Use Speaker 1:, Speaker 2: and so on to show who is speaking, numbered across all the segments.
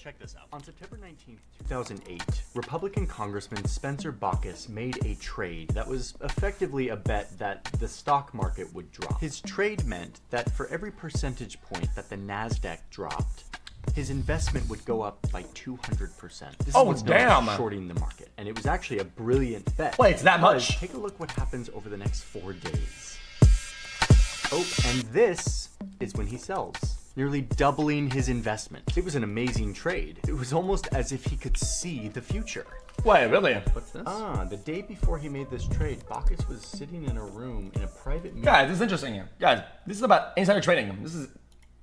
Speaker 1: check this out. On September 19th, 2008, Republican Congressman Spencer Baucus made a trade that was effectively a bet that the stock market would drop. His trade meant that for every percentage point that the NASDAQ dropped, his investment would go up by 200%. This is what's known as shorting the market, and it was actually a brilliant bet.
Speaker 2: Wait, it's that much?
Speaker 1: Take a look what happens over the next 4 days. Oh, and this is when he sells, nearly doubling his investment. It was an amazing trade. It was almost as if he could see the future.
Speaker 2: Wait, really?
Speaker 1: What's this? The day before he made this trade, Baucus was sitting in a room in a private meeting.
Speaker 2: Guys, this is interesting here. Guys, this is about insider trading. This is...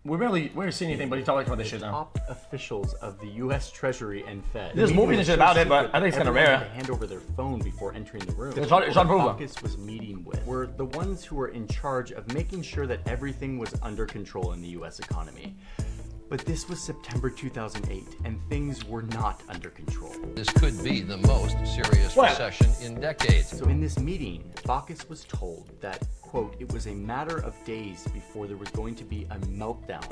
Speaker 2: We rarely see anything, but he's talking about this shit now.
Speaker 1: Top officials of the U.S. Treasury and Fed.
Speaker 2: There's movies and shit about it, but I think it's kind of rare.
Speaker 1: To hand over their phone before entering the room.
Speaker 2: It's unproven.
Speaker 1: Baucus was meeting with were the ones who were in charge of making sure that everything was under control in the U.S. economy. But this was September 2008, and things were not under control.
Speaker 3: This could be the most serious recession in decades.
Speaker 1: So in this meeting, Baucus was told that, quote, it was a matter of days before there was going to be a meltdown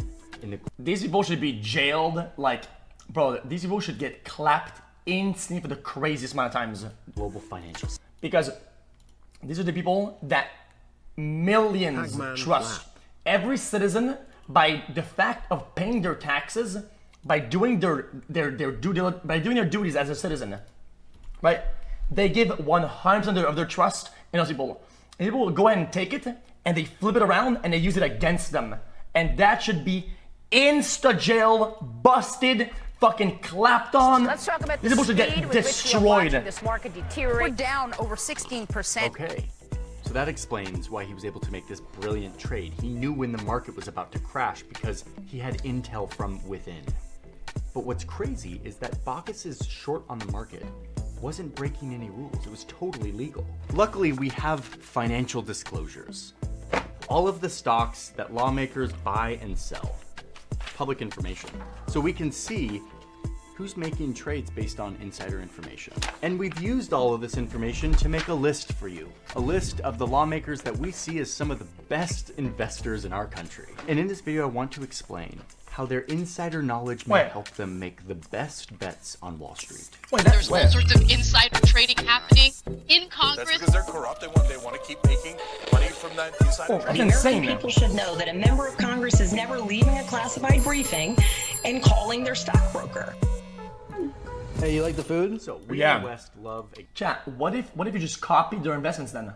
Speaker 1: in the...
Speaker 2: These people should be jailed, like, bro, these people should get clapped instantly for the craziest amount of times.
Speaker 1: Global financial...
Speaker 2: Because these are the people that millions trust. Every citizen, by the fact of paying their taxes, by doing their duties as a citizen, right? They give 100% of their trust in those people. And people will go ahead and take it, and they flip it around, and they use it against them. And that should be insta-jail, busted, fucking clapped on.
Speaker 4: Let's talk about
Speaker 2: these people should get destroyed.
Speaker 4: This market deteriorate. We're down over 16%.
Speaker 1: Okay. So that explains why he was able to make this brilliant trade. He knew when the market was about to crash because he had intel from within. But what's crazy is that Baucus's short on the market wasn't breaking any rules. It was totally legal. Luckily, we have financial disclosures. All of the stocks that lawmakers buy and sell. Public information. So we can see who's making trades based on insider information. And we've used all of this information to make a list for you. A list of the lawmakers that we see as some of the best investors in our country. And in this video, I want to explain how their insider knowledge may help them make the best bets on Wall Street.
Speaker 5: There's all sorts of insider trading happening in Congress.
Speaker 6: That's because they're corrupt. They want to keep making money from that insider trading.
Speaker 2: Insane.
Speaker 7: People should know that a member of Congress is never leaving a classified briefing and calling their stockbroker.
Speaker 8: Hey, you like the food?
Speaker 1: So we in the West love a
Speaker 2: Chat, what if you just copied their investments then?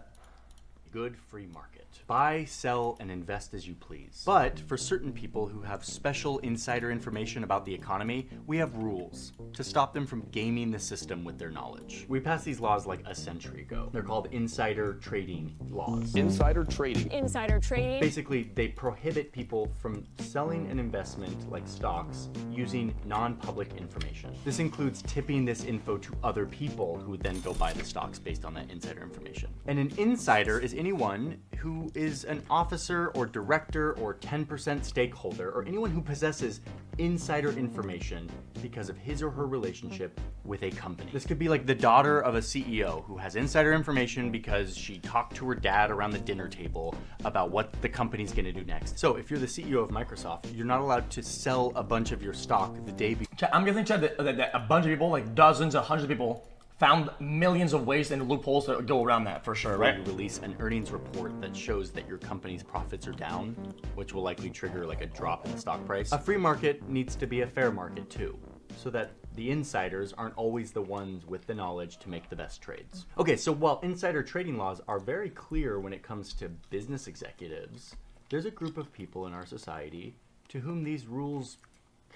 Speaker 1: good free market. Buy, sell, and invest as you please. But for certain people who have special insider information about the economy, we have rules to stop them from gaming the system with their knowledge. We passed these laws like a century ago. They're called insider trading laws.
Speaker 8: Insider trading.
Speaker 9: Insider trading.
Speaker 1: Basically, they prohibit people from selling an investment like stocks using non-public information. This includes tipping this info to other people who would then go buy the stocks based on that insider information. And an insider is anyone who is an officer or director or 10% stakeholder or anyone who possesses insider information because of his or her relationship with a company. This could be like the daughter of a CEO who has insider information because she talked to her dad around the dinner table about what the company's gonna do next. So if you're the CEO of Microsoft, you're not allowed to sell a bunch of your stock the day before.
Speaker 2: I'm guessing that a bunch of people, like dozens or hundreds of people, found millions of ways and loopholes to go around that for sure, right?
Speaker 1: You release an earnings report that shows that your company's profits are down, which will likely trigger like a drop in the stock price. A free market needs to be a fair market too, so that the insiders aren't always the ones with the knowledge to make the best trades. Okay, so while insider trading laws are very clear when it comes to business executives, there's a group of people in our society to whom these rules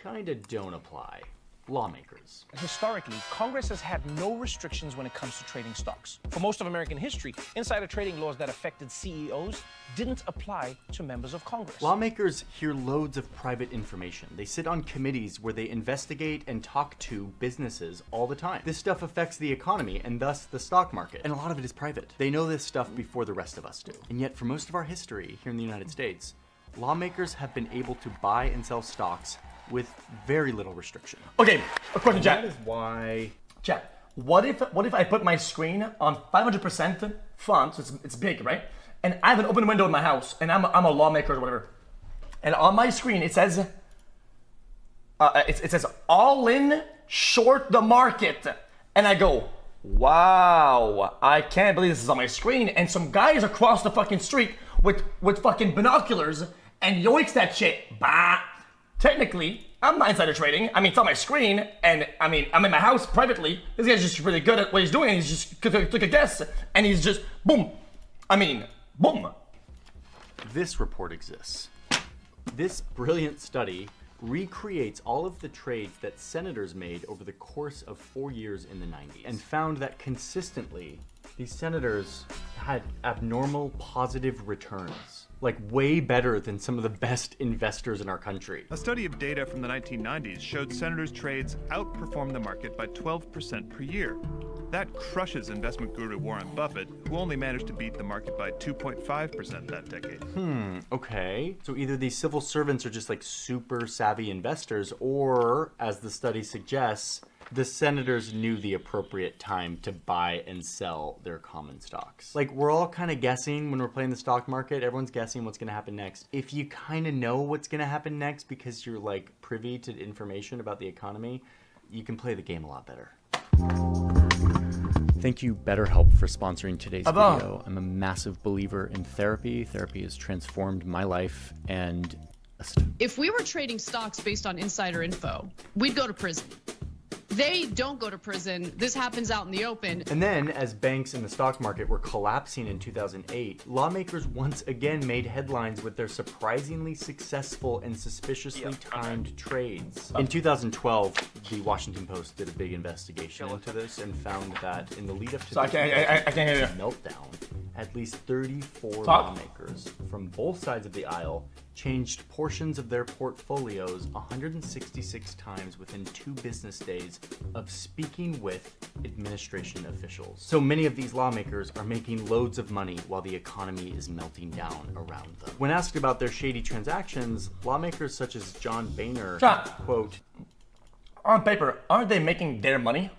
Speaker 1: kinda don't apply. Lawmakers.
Speaker 10: Historically, Congress has had no restrictions when it comes to trading stocks. For most of American history, insider trading laws that affected CEOs didn't apply to members of Congress.
Speaker 1: Lawmakers hear loads of private information. They sit on committees where they investigate and talk to businesses all the time. This stuff affects the economy and thus the stock market, and a lot of it is private. They know this stuff before the rest of us do. And yet, for most of our history here in the United States, lawmakers have been able to buy and sell stocks with very little restriction.
Speaker 2: Okay, a question, chat.
Speaker 1: That is why...
Speaker 2: Chat, what if I put my screen on 500% font, so it's big, right? And I have an open window in my house, and I'm a lawmaker or whatever. And on my screen, it says, it says all in, short the market. And I go, wow, I can't believe this is on my screen. And some guys across the fucking street with fucking binoculars and yoinks that shit. Bah. Technically, I'm not insider trading. I mean, it's on my screen, and I mean, I'm in my house privately. This guy's just really good at what he's doing, and he's just took a guess, and he's just boom. I mean, boom.
Speaker 1: This report exists. This brilliant study recreates all of the trades that senators made over the course of 4 years in the 90s and found that consistently these senators had abnormal positive returns, like way better than some of the best investors in our country.
Speaker 9: A study of data from the 1990s showed senators' trades outperformed the market by 12% per year. That crushes investment guru Warren Buffett, who only managed to beat the market by 2.5% that decade.
Speaker 1: Okay. So either these civil servants are just like super savvy investors, or, as the study suggests, the senators knew the appropriate time to buy and sell their common stocks. Like, we're all kind of guessing when we're playing the stock market. Everyone's guessing what's going to happen next. If you kind of know what's going to happen next because you're like privy to information about the economy, you can play the game a lot better. Thank you, BetterHelp, for sponsoring today's video. I'm a massive believer in therapy. Therapy has transformed my life, and
Speaker 5: If we were trading stocks based on insider info, we'd go to prison. They don't go to prison. This happens out in the open.
Speaker 1: And then, as banks in the stock market were collapsing in 2008, lawmakers once again made headlines with their surprisingly successful and suspiciously timed trades. In 2012, the Washington Post did a big investigation into this and found that in the lead up to the meltdown, at least 34 lawmakers from both sides of the aisle changed portions of their portfolios 166 times within 2 business days of speaking with administration officials. So many of these lawmakers are making loads of money while the economy is melting down around them. When asked about their shady transactions, lawmakers such as John Boehner, quote,
Speaker 2: on paper, aren't they making their money?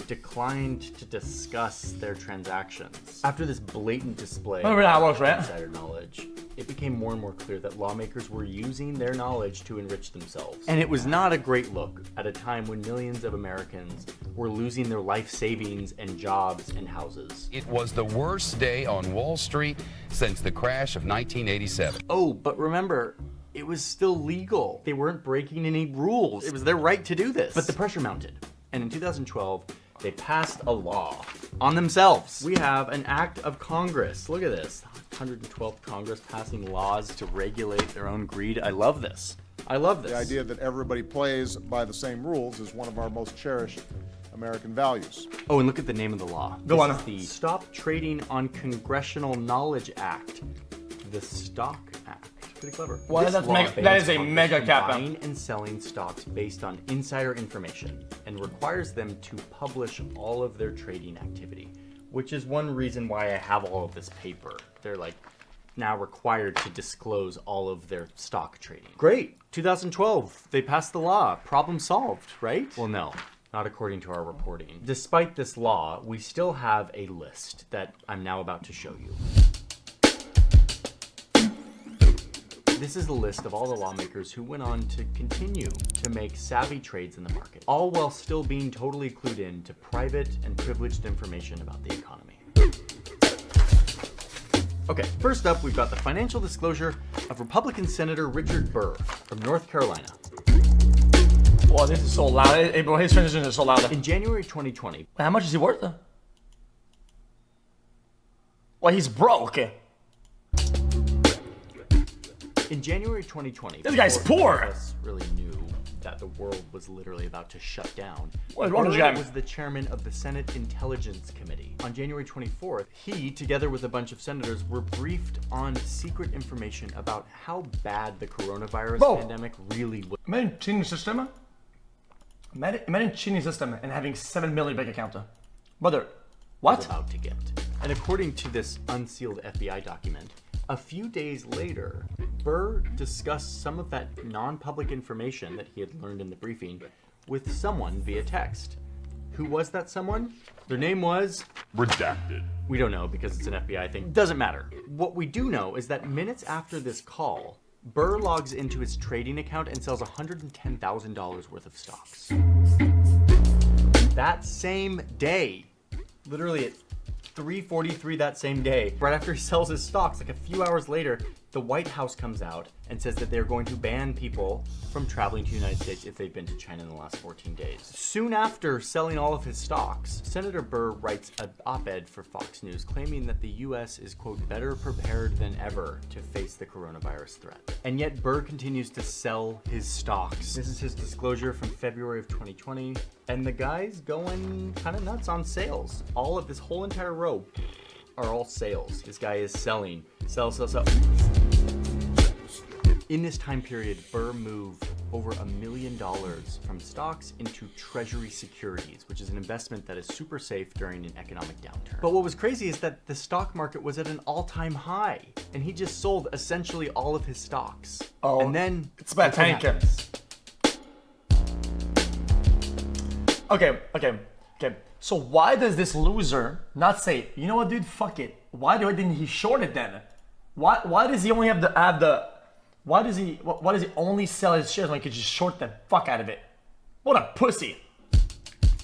Speaker 1: declined to discuss their transactions. After this blatant display
Speaker 2: of
Speaker 1: insider knowledge, it became more and more clear that lawmakers were using their knowledge to enrich themselves. And it was not a great look at a time when millions of Americans were losing their life savings and jobs and houses.
Speaker 11: It was the worst day on Wall Street since the crash of 1987.
Speaker 1: Oh, but remember, it was still legal. They weren't breaking any rules. It was their right to do this. But the pressure mounted. And in 2012, they passed a law on themselves. We have an act of Congress. Look at this. 112th Congress passing laws to regulate their own greed. I love this. I love this.
Speaker 12: The idea that everybody plays by the same rules is one of our most cherished American values.
Speaker 1: Oh, and look at the name of the law.
Speaker 2: Go on.
Speaker 1: This is the Stop Trading on Congressional Knowledge Act. The Stock Act. Pretty clever.
Speaker 2: Well, that is a mega cap.
Speaker 1: Buying and selling stocks based on insider information and requires them to publish all of their trading activity, which is one reason why I have all of this paper. They're like now required to disclose all of their stock trading. Great. 2012, they passed the law. Problem solved, right? Well, no. Not according to our reporting. Despite this law, we still have a list that I'm now about to show you. This is a list of all the lawmakers who went on to continue to make savvy trades in the market, all while still being totally clued in to private and privileged information about the economy. Okay, first up, we've got the financial disclosure of Republican Senator Richard Burr from North Carolina.
Speaker 2: Well, this is so loud. His transition is so loud.
Speaker 1: In January 2020.
Speaker 2: How much is he worth? Well, he's broke.
Speaker 1: In January 2020,
Speaker 2: this guy's poor.
Speaker 1: None of us really knew that the world was literally about to shut down.
Speaker 2: What
Speaker 1: Burr was the chairman of the Senate Intelligence Committee. On January 24th, he, together with a bunch of senators, were briefed on secret information about how bad the coronavirus pandemic really was.
Speaker 2: Imagine cheating the system. Imagine cheating the system and having 7 million bank account. Brother, what?
Speaker 1: About to get. And according to this unsealed FBI document, a few days later, Burr discussed some of that non-public information that he had learned in the briefing with someone via text. Who was that someone? Their name was...
Speaker 13: redacted.
Speaker 1: We don't know because it's an FBI thing. Doesn't matter. What we do know is that minutes after this call, Burr logs into his trading account and sells $110,000 worth of stocks. That same day, literally at 3:43 that same day, right after he sells his stocks, like a few hours later, the White House comes out and says that they're going to ban people from traveling to the United States if they've been to China in the last 14 days. Soon after selling all of his stocks, Senator Burr writes an op-ed for Fox News claiming that the US is, quote, better prepared than ever to face the coronavirus threat. And yet Burr continues to sell his stocks. This is his disclosure from February of 2020. And the guy's going kind of nuts on sales. All of this whole entire row are all sales. This guy is selling. Sell. In this time period, Burr moved over $1 million from stocks into treasury securities, which is an investment that is super safe during an economic downturn. But what was crazy is that the stock market was at an all-time high, and he just sold essentially all of his stocks.
Speaker 2: Oh,
Speaker 1: and then
Speaker 2: it's about tanking. Okay. So why does this loser not say, you know what, dude, fuck it? Why didn't he short it then? Why does he only have the why does he only sell his shares when he could just short the fuck out of it? What a pussy.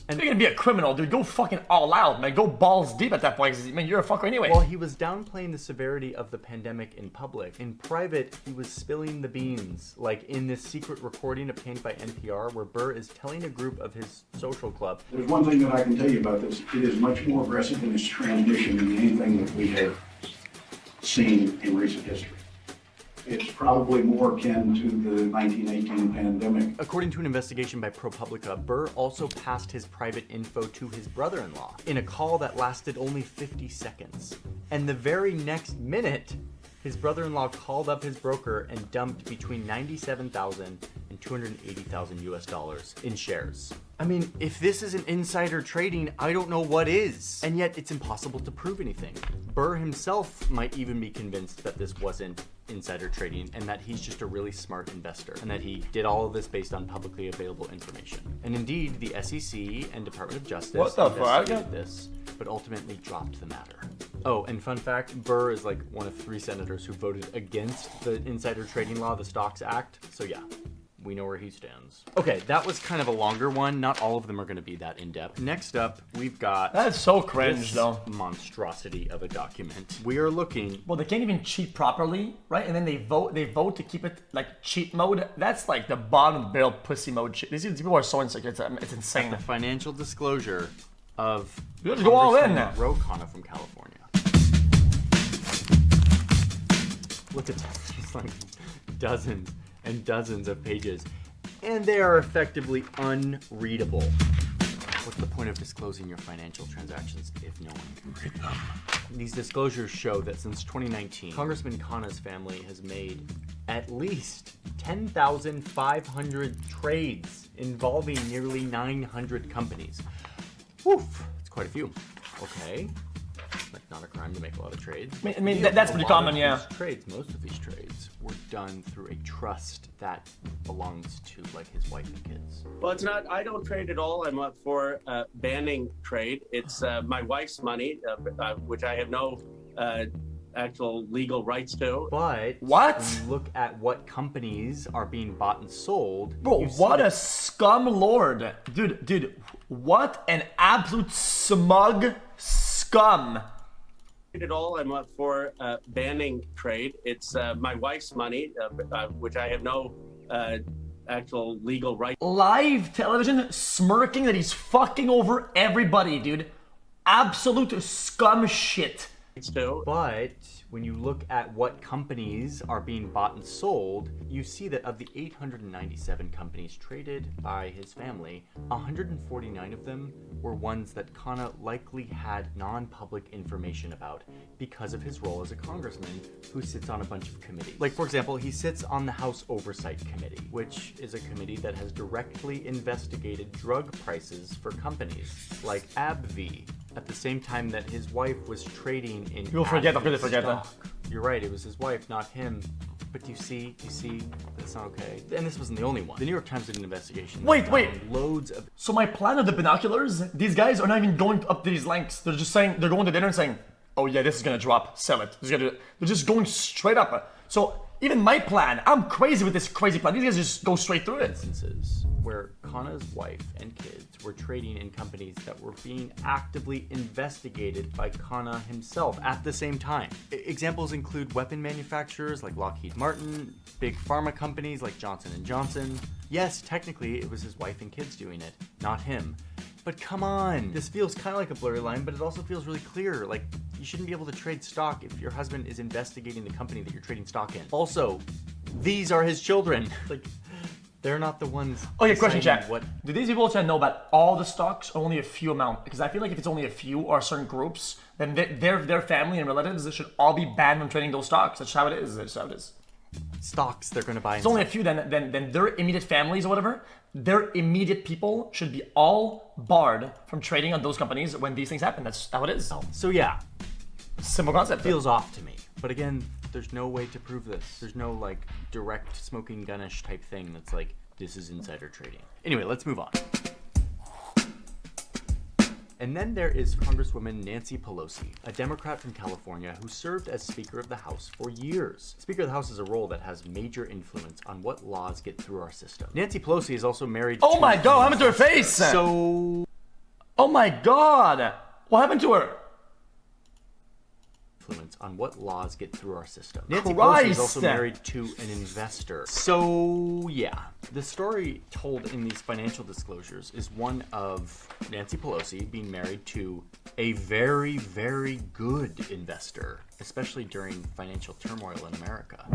Speaker 2: And you're gonna be a criminal, dude. Go fucking all out, man. Go balls deep at that point, because, man, you're a fucker anyway.
Speaker 1: Well, he was downplaying the severity of the pandemic in public. In private, he was spilling the beans, like in this secret recording obtained by NPR, where Burr is telling a group of his social club.
Speaker 13: There's one thing that I can tell you about this. It is much more aggressive in its transmission than anything that we have seen in recent history. It's probably more akin to the 1918 pandemic.
Speaker 1: According to an investigation by ProPublica, Burr also passed his private info to his brother-in-law in a call that lasted only 50 seconds. And the very next minute, his brother-in-law called up his broker and dumped between $97,000 and $280,000 US in shares. I mean, if this isn't insider trading, I don't know what is. And yet it's impossible to prove anything. Burr himself might even be convinced that this wasn't insider trading and that he's just a really smart investor and that he did all of this based on publicly available information. And indeed, the SEC and Department of Justice investigated this, but ultimately dropped the matter. Oh, and fun fact, Burr is like one of 3 senators who voted against the insider trading law, the Stocks Act. So yeah, we know where he stands. Okay, that was kind of a longer one. Not all of them are going to be that in-depth. Next up, we've got...
Speaker 2: That's so cringe, though.
Speaker 1: Monstrosity of a document. We are looking...
Speaker 2: Well, they can't even cheat properly, right? And then they vote to keep it like cheat mode. That's like the bottom of the barrel pussy mode shit. These people are so insecure. It's insane.
Speaker 1: The financial disclosure of...
Speaker 2: You just go all in now.
Speaker 1: Ro Khanna from California. Look at that. It's like dozens and dozens of pages, and they are effectively unreadable. What's the point of disclosing your financial transactions if no one can read them? These disclosures show that since 2019, Congressman Khanna's family has made at least 10,500 trades involving nearly 900 companies. Woof, it's quite a few. Okay. Like, not a crime to make a lot of trades.
Speaker 2: I mean that's pretty common, yeah.
Speaker 1: Most of these trades were done through a trust that belongs to, like, his wife and kids.
Speaker 14: Well, it's not, I don't trade at all. I'm up for banning trade. It's my wife's money, which I have no actual legal rights to.
Speaker 1: But
Speaker 2: what?
Speaker 1: When you look at what companies are being bought and sold.
Speaker 2: Bro, what a scum lord. Dude, what an absolute smug scum.
Speaker 14: At all, I'm up for banning trade. It's my wife's money, which I have no actual legal right.
Speaker 2: Live television smirking that he's fucking over everybody, dude. Absolute scum shit.
Speaker 1: But when you look at what companies are being bought and sold, you see that of the 897 companies traded by his family, 149 of them were ones that Khanna likely had non-public information about because of his role as a congressman who sits on a bunch of committees. Like, for example, he sits on the House Oversight Committee, which is a committee that has directly investigated drug prices for companies like AbbVie, at the same time that his wife was trading in
Speaker 2: You'll forget, I'll really forget that.
Speaker 1: You're right, it was his wife, not him. But you see, that's not okay. And this wasn't the only one. The New York Times did an investigation.
Speaker 2: Wait.
Speaker 1: Loads of...
Speaker 2: So my plan of the binoculars, these guys are not even going up to these lengths. They're just saying, they're going to dinner and saying, oh yeah, this is gonna drop, sell it. They're just going straight up. So even my plan, I'm crazy with this crazy plan. These guys just go straight through it.
Speaker 1: Instances where Kana's wife and kids were trading in companies that were being actively investigated by Kana himself at the same time. Examples include weapon manufacturers like Lockheed Martin, big pharma companies like Johnson & Johnson. Yes, technically it was his wife and kids doing it, not him. But come on, this feels kind of like a blurry line, but it also feels really clear. Like, you shouldn't be able to trade stock if your husband is investigating the company that you're trading stock in. Also, these are his children. Like, they're not the ones.
Speaker 2: Okay, question, chat.
Speaker 1: What?
Speaker 2: Do these people know about all the stocks or only a few amount? Because I feel like if it's only a few or certain groups, then their family and relatives should all be banned from trading those stocks. That's how it is. That's how it is.
Speaker 1: Stocks they're going to buy.
Speaker 2: It's only a few. Then their immediate families or whatever, their immediate people should be all barred from trading on those companies when these things happen. That's how it is.
Speaker 1: So yeah,
Speaker 2: simple concept.
Speaker 1: Feels off to me. But again, there's no way to prove this. There's no like direct smoking gunish type thing that's like, this is insider trading. Anyway, let's move on. And then there is Congresswoman Nancy Pelosi, a Democrat from California who served as Speaker of the House for years. Speaker of the House is a role that has major influence on what laws get through our system. Nancy Pelosi is also married to...
Speaker 2: Oh my god, what happened to her face?
Speaker 1: So...
Speaker 2: Oh my god! What happened to her?
Speaker 1: Influence on what laws get through our system. Nancy
Speaker 2: Christ.
Speaker 1: Pelosi is also married to an investor. So yeah, the story told in these financial disclosures is one of Nancy Pelosi being married to a very, very good investor, especially during financial turmoil in America.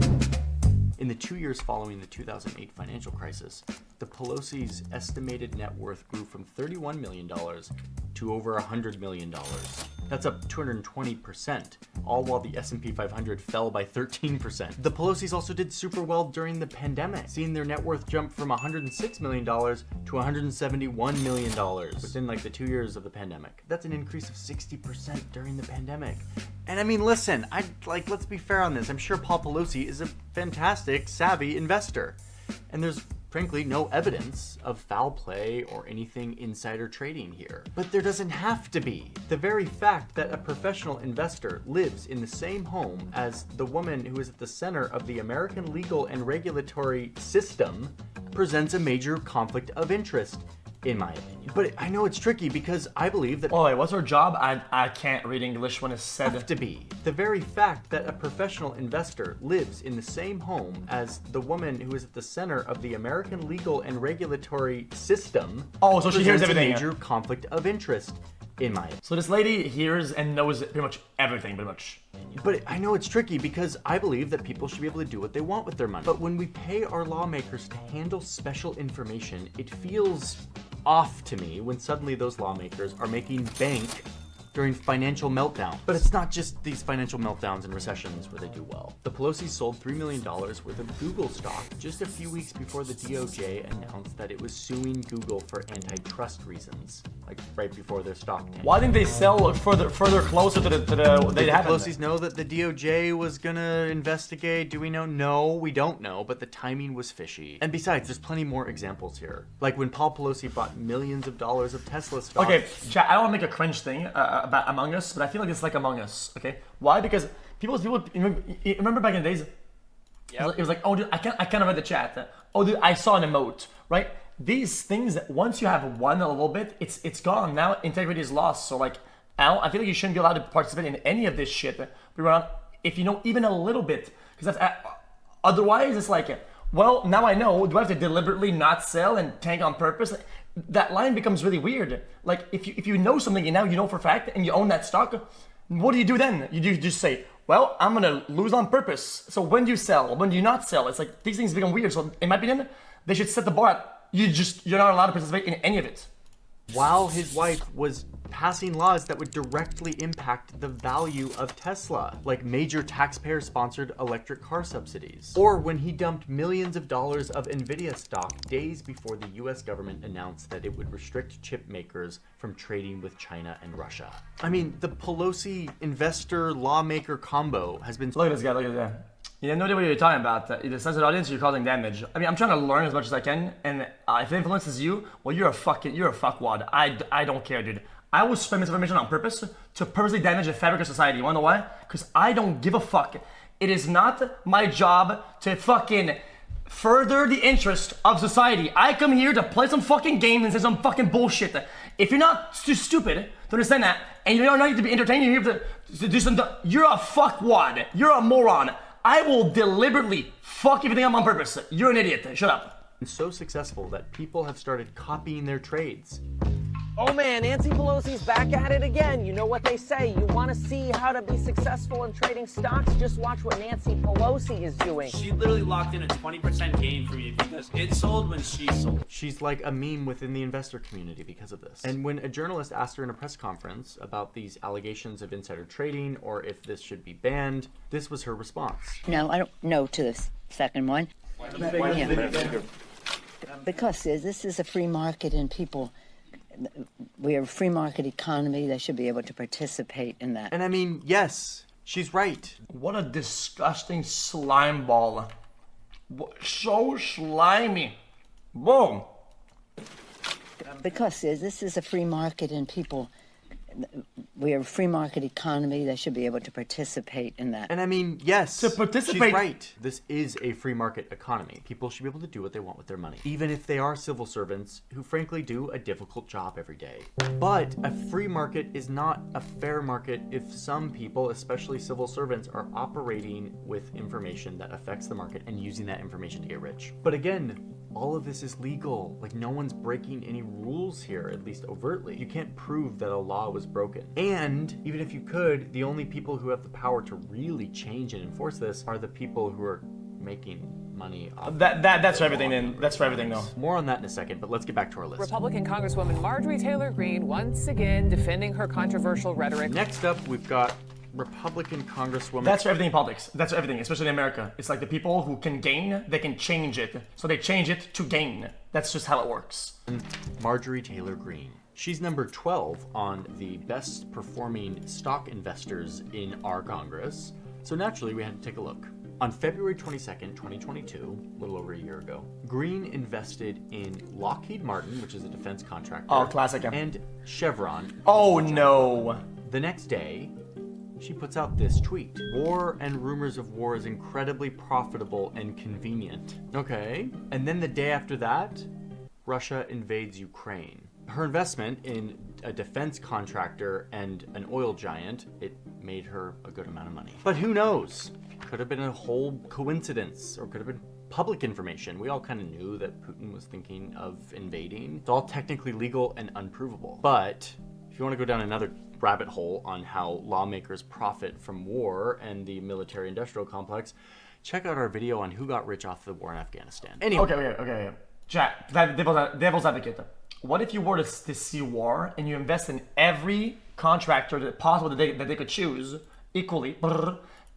Speaker 1: In the 2 years following the 2008 financial crisis, the Pelosi's estimated net worth grew from $31 million to over $100 million. That's up 220%, all while the S&P 500 fell by 13%. The Pelosi's also did super well during the pandemic, seeing their net worth jump from $106 million to $171 million within like the 2 years of the pandemic. That's an increase of 60% during the pandemic. And I mean, listen, let's be fair on this. I'm sure Paul Pelosi is a fantastic, savvy investor. And there's frankly no evidence of foul play or anything insider trading here. But there doesn't have to be. The very fact that a professional investor lives in the same home as the woman who is at the center of the American legal and regulatory system presents a major conflict of interest, in my opinion. But I know it's tricky because I believe that...
Speaker 2: Oh wait, what's her job? I can't read English when it's said.
Speaker 1: Have to be. The very fact that a professional investor lives in the same home as the woman who is at the center of the American legal and regulatory system...
Speaker 2: Oh, so she hears everything.
Speaker 1: A major conflict of interest, in my opinion.
Speaker 2: So this lady hears and knows pretty much everything, pretty much.
Speaker 1: But I know it's tricky because I believe that people should be able to do what they want with their money. But when we pay our lawmakers to handle special information, it feels off to me when suddenly those lawmakers are making bank during financial meltdown. But it's not just these financial meltdowns and recessions where they do well. The Pelosi's sold $3 million worth of Google stock just a few weeks before the DOJ announced that it was suing Google for antitrust reasons, like right before their stock tanked.
Speaker 2: Why didn't they sell further closer to the they haven't?
Speaker 1: The Pelosi's know that the DOJ was gonna investigate. Do we know? No, we don't know, but the timing was fishy. And besides, there's plenty more examples here. Like when Paul Pelosi bought millions of dollars of Tesla stock.
Speaker 2: Okay, chat, I don't want to make a cringe thing about Among Us, but I feel like it's like Among Us, okay? Why? Because people remember back in the days, yep. It was like, oh dude, I kind of read the chat. Oh dude, I saw an emote, right? These things, once you have won a little bit, it's gone. Now integrity is lost. So like, I feel like you shouldn't be allowed to participate in any of this shit if you know even a little bit. Because that's otherwise it's like, well, now I know. Do I have to deliberately not sell and tank on purpose? That line becomes really weird. Like if you know something and now you know for a fact and you own that stock, what do you do then? You just say, well, I'm gonna lose on purpose. So when do you sell? When do you not sell? It's like these things become weird. So in my opinion, they should set the bar at you're not allowed to participate in any of it.
Speaker 1: While his wife was passing laws that would directly impact the value of Tesla, like major taxpayer-sponsored electric car subsidies. Or when he dumped millions of dollars of Nvidia stock days before the US government announced that it would restrict chip makers from trading with China and Russia. I mean, the Pelosi investor-lawmaker combo has been...
Speaker 2: Look at this guy, look at that. You have no idea what you're talking about. The sensitive audience, you're causing damage. I mean, I'm trying to learn as much as I can, and if it influences you, well, you're a fuckwad. I don't care, dude. I will spread misinformation on purpose to purposely damage the fabric of society. You wanna know why? Because I don't give a fuck It is not my job to fucking further the interest of society. I come here to play some fucking games and say some fucking bullshit. If you're not too stupid to understand that, and you don't need to be entertained, you're here to do something, you're a fuckwad. You're a moron. I will deliberately fuck everything up on purpose. You're an idiot. Shut up.
Speaker 1: It's so successful that people have started copying their trades.
Speaker 15: Oh man, Nancy Pelosi's back at it again. You know what they say, you want to see how to be successful in trading stocks? Just watch what Nancy Pelosi is doing.
Speaker 16: She literally locked in a 20% gain for me because it sold when she sold.
Speaker 1: She's like a meme within the investor community because of this. And when a journalist asked her in a press conference about these allegations of insider trading or if this should be banned, this was her response.
Speaker 17: No, I don't know to the second one. Because this is a free market and people... We are a free market economy. They should be able to participate in that.
Speaker 1: And I mean, yes, she's right.
Speaker 2: What a disgusting slime ball. So slimy. Boom.
Speaker 17: Because this is a free market and people... We are a free market economy. They should be able to participate in that.
Speaker 1: And I mean, yes,
Speaker 2: to participate.
Speaker 1: She's right. This is a free market economy. People should be able to do what they want with their money, even if they are civil servants who frankly do a difficult job every day. But a free market is not a fair market if some people, especially civil servants, are operating with information that affects the market and using that information to get rich. But again, all of this is legal. Like, no one's breaking any rules here, at least overtly. You can't prove that a law was broken. And even if you could, the only people who have the power to really change and enforce this are the people who are making money off
Speaker 2: that's for everything then. That's for everything though.
Speaker 1: More on that in a second, but let's get back to our list.
Speaker 18: Republican Congresswoman Marjorie Taylor Greene once again defending her controversial rhetoric.
Speaker 1: Next up, we've got Republican Congresswoman.
Speaker 2: That's for everything in politics. That's for everything, especially in America. It's like the people who can gain, they can change it. So they change it to gain. That's just how it works.
Speaker 1: Marjorie Taylor Greene. She's number 12 on the best performing stock investors in our Congress. So naturally, we had to take a look. On February 22nd, 2022, a little over a year ago, Greene invested in Lockheed Martin, which is a defense contractor.
Speaker 2: Oh, classic.
Speaker 1: And Chevron.
Speaker 2: Oh, no.
Speaker 1: The next day, she puts out this tweet. War and rumors of war is incredibly profitable and convenient. Okay. And then the day after that, Russia invades Ukraine. Her investment in a defense contractor and an oil giant, it made her a good amount of money. But who knows? Could have been a whole coincidence, or could have been public information. We all kind of knew that Putin was thinking of invading. It's all technically legal and unprovable. But if you want to go down another rabbit hole on how lawmakers profit from war and the military-industrial complex, check out our video on who got rich off the war in Afghanistan. Anyway.
Speaker 2: Okay. Chat, devil's advocate. What if you were to see war and you invest in every contractor that possible that they could choose equally,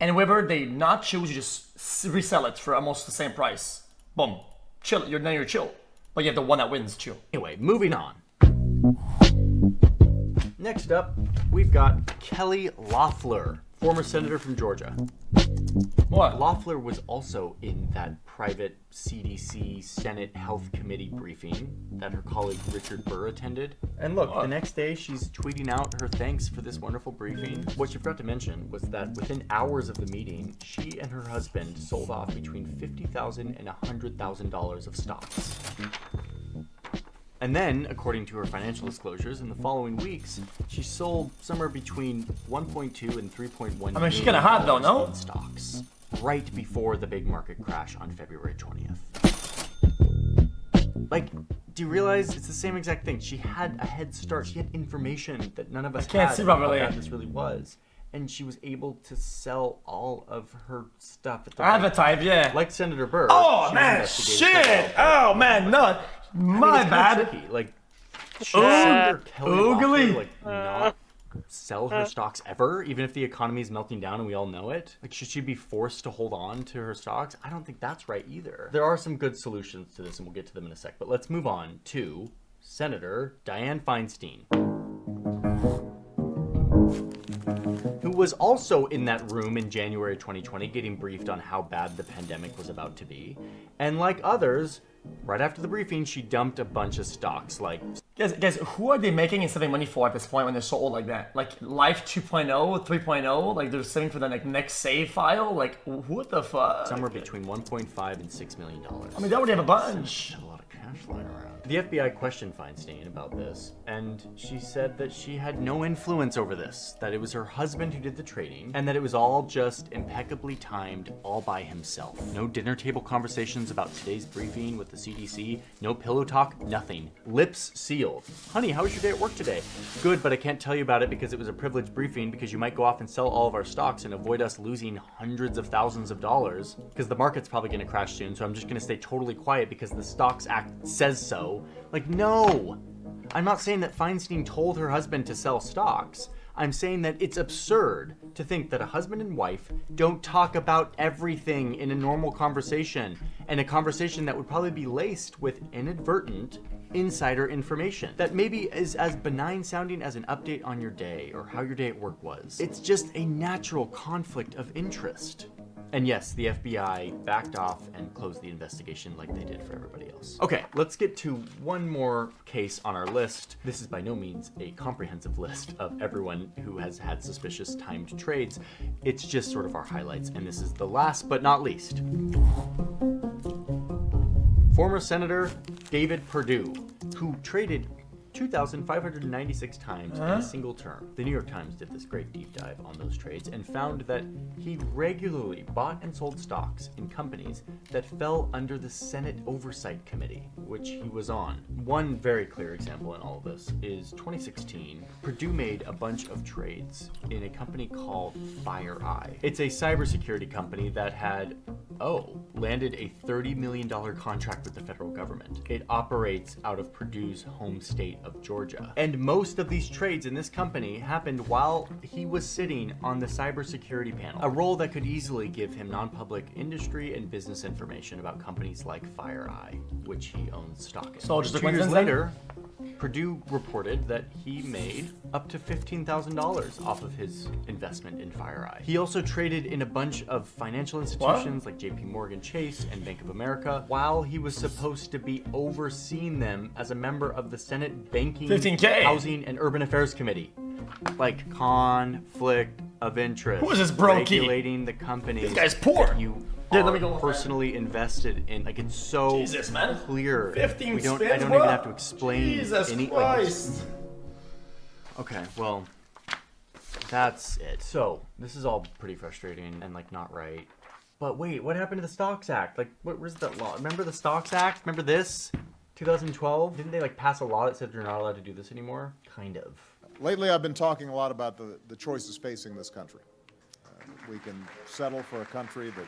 Speaker 2: and whoever they not choose, you just resell it for almost the same price? Boom. Chill. You're chill. But you have the one that wins, chill.
Speaker 1: Anyway, moving on. Next up, we've got Kelly Loeffler, former senator from Georgia.
Speaker 2: What?
Speaker 1: Loeffler was also in that private CDC Senate Health Committee briefing that her colleague Richard Burr attended. And look, the next day she's tweeting out her thanks for this wonderful briefing. What she forgot to mention was that within hours of the meeting, she and her husband sold off between $50,000 and $100,000 of stocks. And then, according to her financial disclosures, in the following weeks, she sold somewhere between 1.2 and 3.1
Speaker 2: I mean, she's kind of hot though, no?
Speaker 1: in stocks, right before the big market crash on February 20th. Like, do you realize it's the same exact thing? She had a head start. She had information that none of us
Speaker 2: can't
Speaker 1: had
Speaker 2: see
Speaker 1: about
Speaker 2: properly.
Speaker 1: how bad this really was. And she was able to sell all of her stuff at the
Speaker 2: Advertise, yeah.
Speaker 1: Like Senator Burr.
Speaker 2: Oh,
Speaker 1: she
Speaker 2: man,
Speaker 1: investigated for
Speaker 2: shit. Oh, man, no. My bad.
Speaker 1: Tricky. Like, should Senator Kelly
Speaker 2: Oogly.
Speaker 1: Loeffler, not sell her stocks ever, even if the economy is melting down and we all know it? Like, should she be forced to hold on to her stocks? I don't think that's right either. There are some good solutions to this, and we'll get to them in a sec. But let's move on to Senator Dianne Feinstein, who was also in that room in January 2020 getting briefed on how bad the pandemic was about to be. And like others, Right after the briefing, she dumped a bunch of stocks, like...
Speaker 2: Guys, who are they making and saving money for at this point when they're so old like that? Like, Life 2.0, 3.0? Like, they're saving for the next save file? Like, what the fuck?
Speaker 1: Somewhere between $1.5 and $6 million.
Speaker 2: I mean, that would have a bunch.
Speaker 1: A lot of cash lying around. The FBI questioned Feinstein about this, and she said that she had no influence over this, that it was her husband who did the trading, and that it was all just impeccably timed all by himself. No dinner table conversations about today's briefing with the CDC, no pillow talk, nothing. Lips sealed. Honey, how was your day at work today? Good, but I can't tell you about it because it was a privileged briefing because you might go off and sell all of our stocks and avoid us losing hundreds of thousands of dollars because the market's probably going to crash soon, so I'm just going to stay totally quiet because the Stocks Act says so. Like, no! I'm not saying that Feinstein told her husband to sell stocks. I'm saying that it's absurd to think that a husband and wife don't talk about everything in a normal conversation, and a conversation that would probably be laced with inadvertent insider information that maybe is as benign sounding as an update on your day or how your day at work was. It's just a natural conflict of interest. And yes, the FBI backed off and closed the investigation like they did for everybody else. Okay, let's get to one more case on our list. This is by no means a comprehensive list of everyone who has had suspicious timed trades. It's just sort of our highlights, and this is the last but not least. Former Senator David Perdue, who traded 2,596 times in a single term. The New York Times did this great deep dive on those trades and found that he regularly bought and sold stocks in companies that fell under the Senate Oversight Committee, which he was on. One very clear example in all of this is 2016. Perdue made a bunch of trades in a company called FireEye. It's a cybersecurity company that had landed a $30 million contract with the federal government. It operates out of Perdue's home state of Georgia. And most of these trades in this company happened while he was sitting on the cybersecurity panel, a role that could easily give him non-public industry and business information about companies like FireEye, which he owns stock in.
Speaker 2: So just
Speaker 1: 2 years later, Perdue reported that he made up to $15,000 off of his investment in FireEye. He also traded in a bunch of financial institutions like JP Morgan Chase and Bank of America while he was supposed to be overseeing them as a member of the Senate Banking,
Speaker 2: 15K.
Speaker 1: Housing, and Urban Affairs Committee. Like conflict of interest.
Speaker 2: Who is this brokey?
Speaker 1: Regulating the companies.
Speaker 2: This guy's poor.
Speaker 1: That you are personally invested in. Like, it's so
Speaker 2: Jesus, man.
Speaker 1: clear.
Speaker 2: 15
Speaker 1: I don't
Speaker 2: spins,
Speaker 1: even
Speaker 2: bro.
Speaker 1: have to explain
Speaker 2: Jesus
Speaker 1: any.
Speaker 2: Christ.
Speaker 1: Okay, well, that's it. So this is all pretty frustrating and like not right. But wait, what happened to the Stocks Act? Like, where's that law? Remember the Stocks Act? Remember this? 2012? Didn't they like pass a law that said you're not allowed to do this anymore? Kind of.
Speaker 12: Lately, I've been talking a lot about the choices facing this country. We can settle for a country that,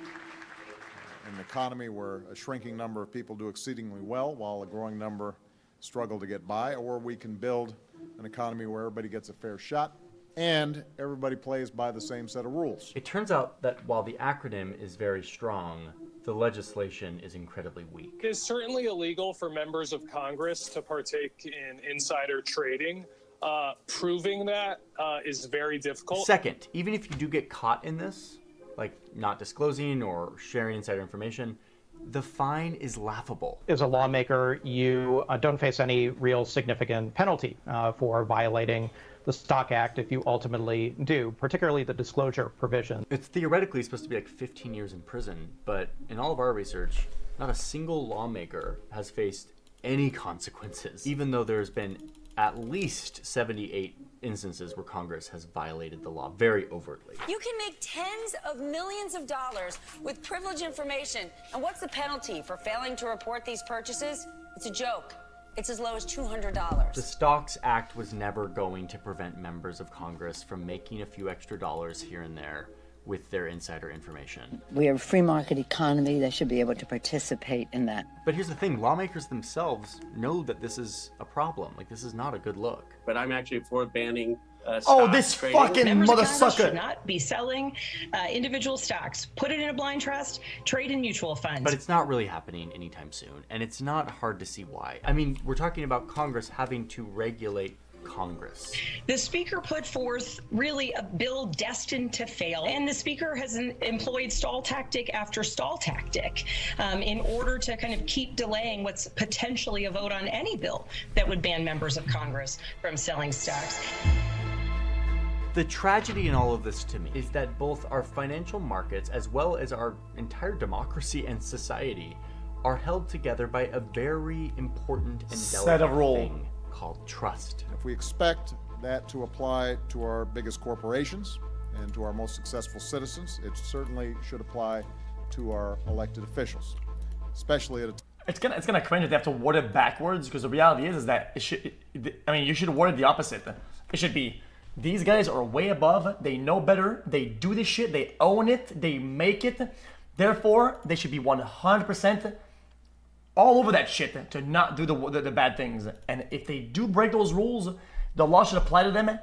Speaker 12: an economy where a shrinking number of people do exceedingly well while a growing number struggle to get by, or we can build an economy where everybody gets a fair shot and everybody plays by the same set of rules.
Speaker 1: It turns out that while the acronym is very strong, the legislation is incredibly weak.
Speaker 19: It is certainly illegal for members of Congress to partake in insider trading. Proving that is very difficult.
Speaker 1: Second, even if you do get caught in this, like not disclosing or sharing insider information, the fine is laughable.
Speaker 20: As a lawmaker, you don't face any real significant penalty for violating the Stock Act if you ultimately do, particularly the disclosure provision.
Speaker 1: It's theoretically supposed to be like 15 years in prison, but in all of our research, not a single lawmaker has faced any consequences, even though there's been at least 78 instances where Congress has violated the law very overtly.
Speaker 21: You can make tens of millions of dollars with privileged information. And what's the penalty for failing to report these purchases? It's a joke. It's as low as $200.
Speaker 1: The Stocks Act was never going to prevent members of Congress from making a few extra dollars here and there with their insider information.
Speaker 17: We are a free market economy. They should be able to participate in that.
Speaker 1: But here's the thing, lawmakers themselves know that this is a problem. Like, this is not a good look.
Speaker 14: But I'm actually for banning
Speaker 2: this
Speaker 14: trading.
Speaker 2: fucking
Speaker 7: Members of Congress
Speaker 2: motherfucker
Speaker 7: should not be selling individual stocks. Put it in a blind trust, trade in mutual funds.
Speaker 1: But it's not really happening anytime soon, and it's not hard to see why. I mean, we're talking about Congress having to regulate Congress.
Speaker 7: The speaker put forth really a bill destined to fail, and the speaker has employed stall tactic after stall tactic in order to kind of keep delaying what's potentially a vote on any bill that would ban members of Congress from selling stocks.
Speaker 1: The tragedy in all of this to me is that both our financial markets as well as our entire democracy and society are held together by a very important and delicate thing called trust.
Speaker 12: If we expect that to apply to our biggest corporations and to our most successful citizens, it certainly should apply to our elected officials, especially at a
Speaker 2: It's gonna cringe if they have to word it backwards, because the reality is that you should word it the opposite. It should be, these guys are way above, they know better, they do this shit, they own it, they make it, therefore they should be 100% all over that shit to not do the bad things. And if they do break those rules, the law should apply to them.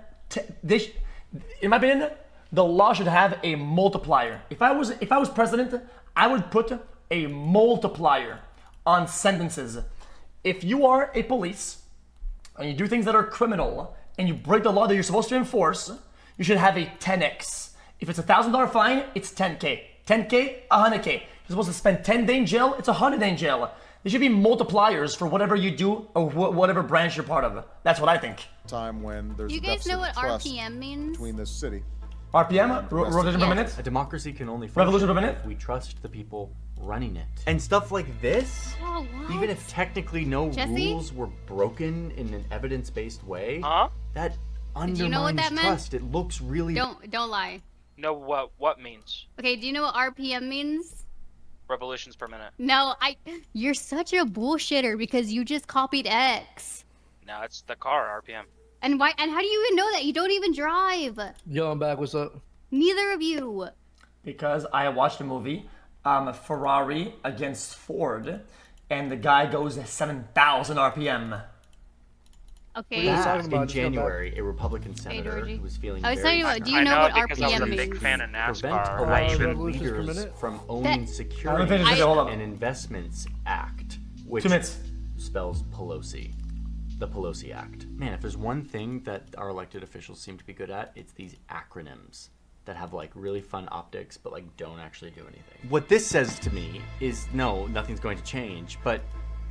Speaker 2: In my opinion, the law should have a multiplier. If I was president, I would put a multiplier on sentences. If you are a police and you do things that are criminal and you break the law that you're supposed to enforce, you should have a 10x. If it's a $1,000 fine, it's 10K. 10K, 100K. You're supposed to spend 10 days in jail, it's 100 days in jail. There should be multipliers for whatever you do or whatever branch you're part of. That's what I think.
Speaker 12: Time when there's
Speaker 3: you guys know what RPM means?
Speaker 12: Between this city.
Speaker 2: RPM? Revolution per minute?
Speaker 1: A democracy can only function
Speaker 2: Revolution per minute?
Speaker 1: if we trust the people running it. And stuff like this, even if technically no rules were broken in an evidence-based way, that undermines
Speaker 3: Do you know what that meant?
Speaker 1: trust. It looks really...
Speaker 3: Don't lie.
Speaker 22: No, what means?
Speaker 3: Okay, do you know what RPM means?
Speaker 22: Revolutions per minute.
Speaker 3: No, you're such a bullshitter because you just copied X.
Speaker 22: No, it's the car, RPM.
Speaker 3: And why? And how do you even know that? You don't even drive.
Speaker 8: Yo, I'm back. What's up?
Speaker 3: Neither of you.
Speaker 2: Because I watched a movie, Ferrari against Ford, and the guy goes 7,000 RPM.
Speaker 3: Okay.
Speaker 1: In January, a Republican senator who was feeling
Speaker 3: I was
Speaker 1: very
Speaker 3: talking about, do you know what
Speaker 22: because I was
Speaker 3: RPM
Speaker 22: a
Speaker 3: means?
Speaker 22: big fan of
Speaker 1: prevent
Speaker 22: NASCAR.
Speaker 1: election leaders from owning security and investments act, which spells Pelosi. The Pelosi Act. Man, if there's one thing that our elected officials seem to be good at, it's these acronyms that have like really fun optics but like don't actually do anything. What this says to me is no, nothing's going to change, but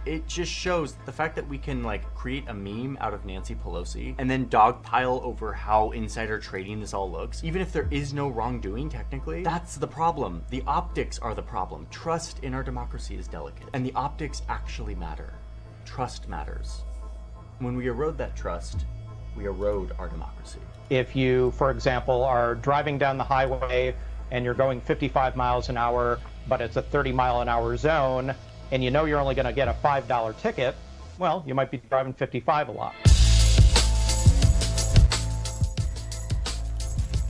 Speaker 1: it just shows the fact that we can like create a meme out of Nancy Pelosi and then dogpile over how insider trading this all looks, even if there is no wrongdoing technically. That's the problem. The optics are the problem. Trust in our democracy is delicate, and the optics actually matter. Trust matters. When we erode that trust, we erode our democracy.
Speaker 20: If you, for example, are driving down the highway and you're going 55 miles an hour, but it's a 30-mile-an-hour zone, and you know you're only going to get a $5 ticket, well, you might be driving 55 a lot.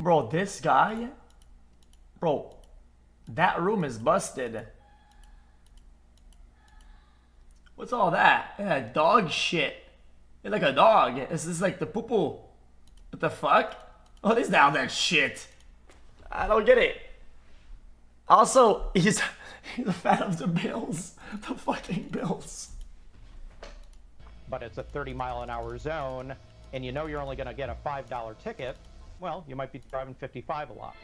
Speaker 2: Bro, this guy, bro, that room is busted. What's all that? Yeah, dog shit. You're like a dog. This is like the poo-poo. What the fuck? What is all that shit? I don't get it. Also, he's a fan of the Bills. The fucking Bills.
Speaker 20: But it's a 30-mile-an-hour zone, and you know you're only going to get a $5 ticket, well, you might be driving 55 a lot.